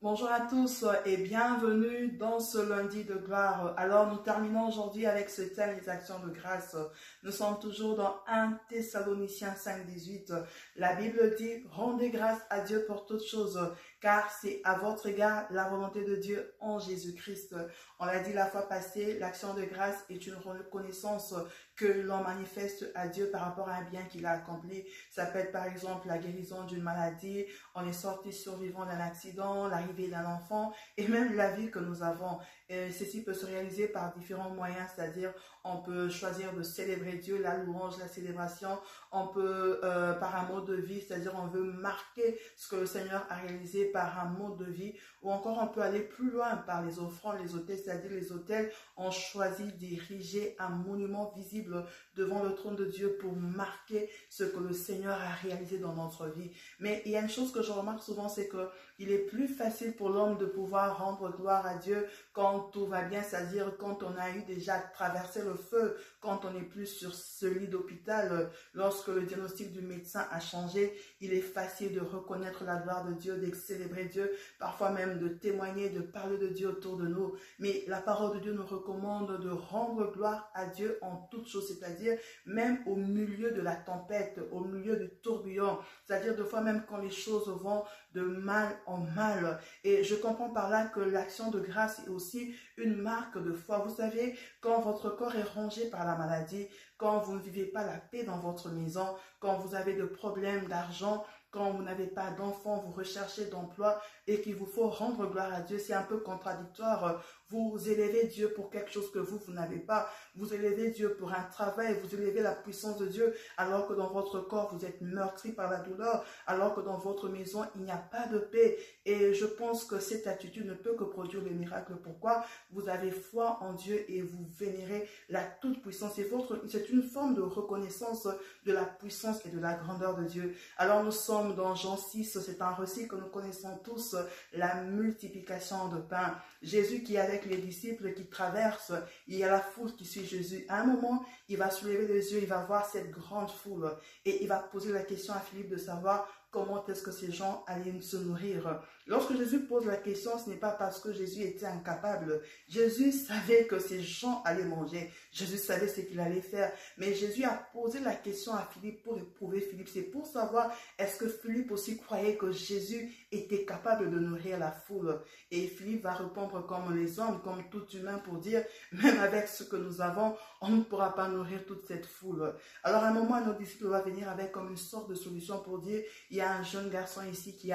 Bonjour à tous et bienvenue dans ce lundi de gloire. Alors nous terminons aujourd'hui avec ce thème, les actions de grâce. Nous sommes toujours dans 1 Thessaloniciens 5:18. La Bible dit, rendez grâce à Dieu pour toutes choses, car c'est à votre égard la volonté de Dieu en Jésus-Christ. On l'a dit la fois passée, l'action de grâce est une reconnaissance que l'on manifeste à Dieu par rapport à un bien qu'il a accompli. Ça peut être par exemple la guérison d'une maladie, on est sorti survivant d'un accident, l'arrivée d'un enfant et même la vie que nous avons. Ceci peut se réaliser par différents moyens, c'est-à-dire on peut choisir de célébrer Dieu, la louange, la célébration. On peut par un mode de vie, c'est-à-dire on veut marquer ce que le Seigneur a réalisé par un mode de vie. Ou encore on peut aller plus loin par les offrandes, les autels, c'est-à-dire les autels ont choisi d'ériger un monument visible devant le trône de Dieu pour marquer ce que le Seigneur a réalisé dans notre vie. Mais il y a une chose que je remarque souvent, c'est que il est plus facile pour l'homme de pouvoir rendre gloire à Dieu quand tout va bien, c'est-à-dire quand on a eu déjà traversé le feu, quand on n'est plus sur ce lit d'hôpital, lorsque le diagnostic du médecin a changé, il est facile de reconnaître la gloire de Dieu, de célébrer Dieu, parfois même de témoigner, de parler de Dieu autour de nous. Mais la parole de Dieu nous recommande de rendre gloire à Dieu en toutes choses, c'est-à-dire même au milieu de la tempête, au milieu du tourbillon, c'est-à-dire des fois même quand les choses vont de mal en mal. Et je comprends par là que l'action de grâce est aussi une marque de foi. Vous savez, quand votre corps est rongé par la maladie, quand vous ne vivez pas la paix dans votre maison, quand vous avez des problèmes d'argent, quand vous n'avez pas d'enfant, vous recherchez d'emploi et qu'il vous faut rendre gloire à Dieu, c'est un peu contradictoire. Vous élevez Dieu pour quelque chose que vous n'avez pas. Vous élevez Dieu pour un travail, vous élevez la puissance de Dieu, alors que dans votre corps, vous êtes meurtri par la douleur, alors que dans votre maison, il n'y a pas de paix. Et je pense que cette attitude ne peut que produire le miracle. Pourquoi? Vous avez foi en Dieu et vous vénérez la toute-puissance. C'est une forme de reconnaissance de la puissance et de la grandeur de Dieu. Alors nous sommes dans Jean 6, c'est un récit que nous connaissons tous, la multiplication de pain. Jésus qui est avec les disciples qui traversent, il y a la foule qui suit Jésus. À un moment, il va soulever les yeux, il va voir cette grande foule et il va poser la question à Philippe de savoir comment est-ce que ces gens allaient se nourrir. Lorsque Jésus pose la question, ce n'est pas parce que Jésus était incapable. Jésus savait que ces gens allaient manger. Jésus savait ce qu'il allait faire. Mais Jésus a posé la question à Philippe pour éprouver Philippe. C'est pour savoir est-ce que Philippe aussi croyait que Jésus était capable de nourrir la foule. Et Philippe va répondre comme les hommes, comme tout humain pour dire, même avec ce que nous avons, on ne pourra pas nourrir toute cette foule. Alors à un moment, notre disciple va venir avec comme une sorte de solution pour dire, il y a un jeune garçon ici qui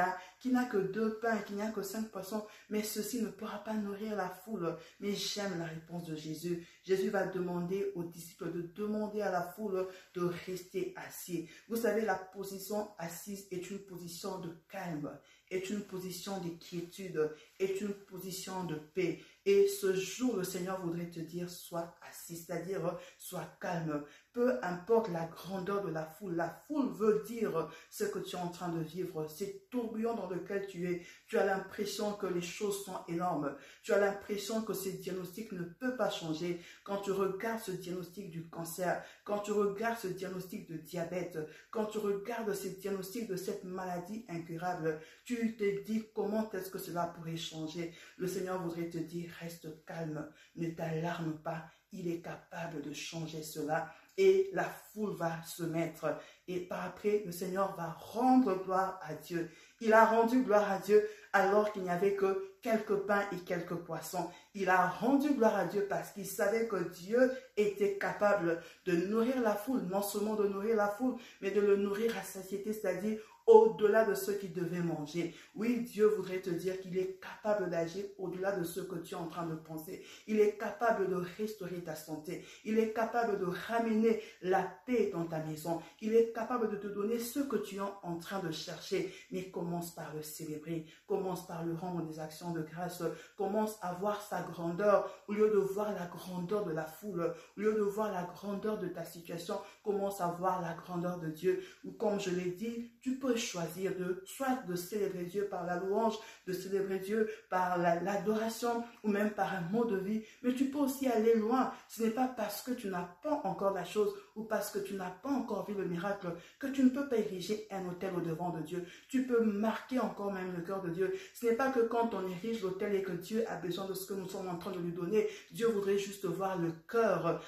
n'a que 2 pains, qui n'a que 5 poissons, mais ceci ne pourra pas nourrir la foule. Mais j'aime la réponse de Jésus. Jésus va demander aux disciples de demander à la foule de rester assis. Vous savez, la position assise est une position de calme, est une position de quiétude, est une position de paix. Et ce jour, le Seigneur voudrait te dire, sois assis, c'est-à-dire sois calme. Peu importe la grandeur de la foule veut dire ce que tu es en train de vivre. C'est tourbillon dans lequel tu es. Tu as l'impression que les choses sont énormes. Tu as l'impression que ce diagnostic ne peut pas changer. Quand tu regardes ce diagnostic du cancer, quand tu regardes ce diagnostic de diabète, quand tu regardes ce diagnostic de cette maladie incurable, tu te dis comment est-ce que cela pourrait changer. Le Seigneur voudrait te dire, reste calme, ne t'alarme pas. Il est capable de changer cela. Et la foule va se mettre. Et par après, le Seigneur va rendre gloire à Dieu. Il a rendu gloire à Dieu alors qu'il n'y avait que quelques pains et quelques poissons. Il a rendu gloire à Dieu parce qu'il savait que Dieu était capable de nourrir la foule. Non seulement de nourrir la foule, mais de le nourrir à satiété, c'est-à-dire au-delà de ce qu'il devait manger. Oui, Dieu voudrait te dire qu'il est capable d'agir au-delà de ce que tu es en train de penser. Il est capable de restaurer ta santé. Il est capable de ramener la paix dans ta maison. Il est capable de te donner ce que tu es en train de chercher. Mais commence par le célébrer. Commence par le rendre des actions de grâce. Commence à voir sa grandeur. Au lieu de voir la grandeur de la foule, au lieu de voir la grandeur de ta situation, commence à voir la grandeur de Dieu. Ou comme je l'ai dit, tu peux choisir soit de célébrer Dieu par la louange, de célébrer Dieu par l'adoration ou même par un mot de vie. Mais tu peux aussi aller loin. Ce n'est pas parce que tu n'as pas encore la chose ou parce que tu n'as pas encore vu le miracle que tu ne peux pas ériger un autel au devant de Dieu. Tu peux marquer encore même le cœur de Dieu. Ce n'est pas que quand on érige l'autel et que Dieu a besoin de ce que nous sommes en train de lui donner, Dieu voudrait juste voir le cœur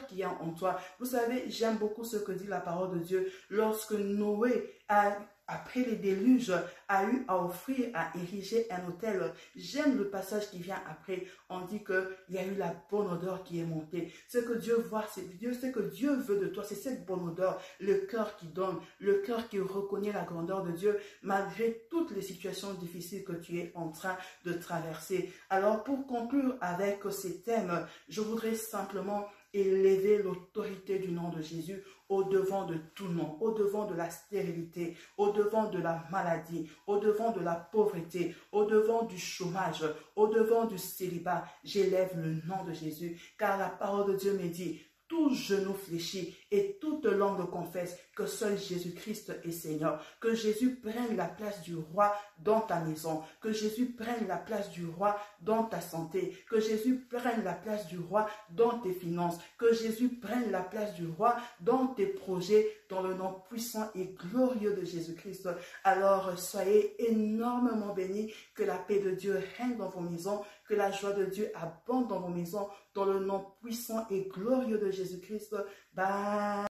qu'il y a en toi. Vous savez, j'aime beaucoup ce que dit la parole de Dieu. Lorsque Noé après les déluges, a eu à offrir, à ériger un autel. J'aime le passage qui vient après. On dit qu'il y a eu la bonne odeur qui est montée. Ce que Dieu voit, ce que Dieu veut de toi, c'est cette bonne odeur, le cœur qui donne, le cœur qui reconnaît la grandeur de Dieu, malgré toutes les situations difficiles que tu es en train de traverser. Alors, pour conclure avec ces thèmes, je voudrais simplement élever l'autorité du nom de Jésus au-devant de tout nom, au-devant de la stérilité, au-devant de la maladie, au-devant de la pauvreté, au-devant du chômage, au-devant du célibat. J'élève le nom de Jésus, car la parole de Dieu me dit: tout genou fléchit et toute langue confesse que seul Jésus-Christ est Seigneur. Que Jésus prenne la place du roi dans ta maison. Que Jésus prenne la place du roi dans ta santé. Que Jésus prenne la place du roi dans tes finances. Que Jésus prenne la place du roi dans tes projets, dans le nom puissant et glorieux de Jésus-Christ. Alors, soyez énormément bénis. Que la paix de Dieu règne dans vos maisons. Que la joie de Dieu abonde dans vos maisons. Dans le nom puissant et glorieux de Jésus-Christ. Bye.